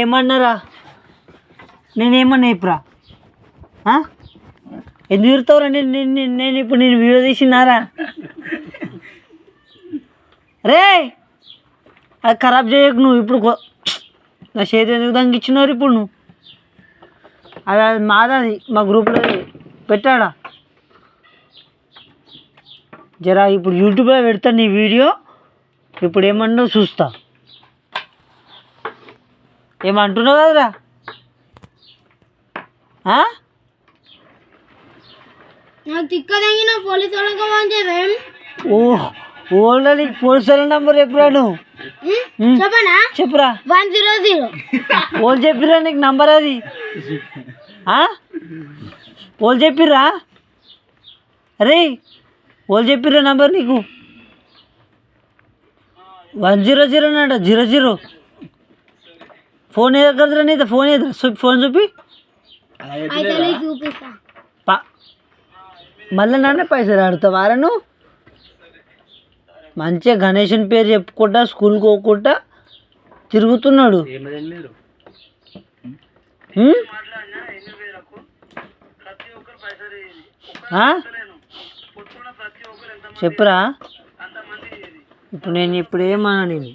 ఏమన్నారా? నేనేమన్నా ఇప్పుడా ఎందుకు తిరుగుతావురా? నేను ఇప్పుడు నేను వీడియో తీసినారా? రే అది ఖరాబ్ చేయకు నువ్వు. ఇప్పుడు నా చేతి ఎందుకు దానికి ఇచ్చినారు ఇప్పుడు నువ్వు? అది మాది మా గ్రూప్లో పెట్టాడా జరా. ఇప్పుడు యూట్యూబ్లో పెడతా నీ వీడియో. ఇప్పుడు ఏమన్నా చూస్తా. ఏమంటున్నావు కదరా? ఓన్లీ పోలీసు వాళ్ళ నంబర్ చెప్పురా నువ్వు. చెప్పురా. 100. వాళ్ళు చెప్పిరా నీకు నంబర్? అది వాళ్ళు చెప్పిర్రా? అరే వాళ్ళు చెప్పిర్రా నంబర్ నీకు? 100 అన్నాడ. 00 ఫోన్ ఏదో కదరా నీది? ఫోన్ ఏదో ఫోన్ చూపి. మళ్ళీ నాన్న పైసలు ఆడుతావారా నువ్వు? మంచిగా గణేషన్ పేరు చెప్పుకుంటా స్కూల్కి పోకుండా తిరుగుతున్నాడు. చెప్పురా. ఇప్పుడు ఏమన్నా నేను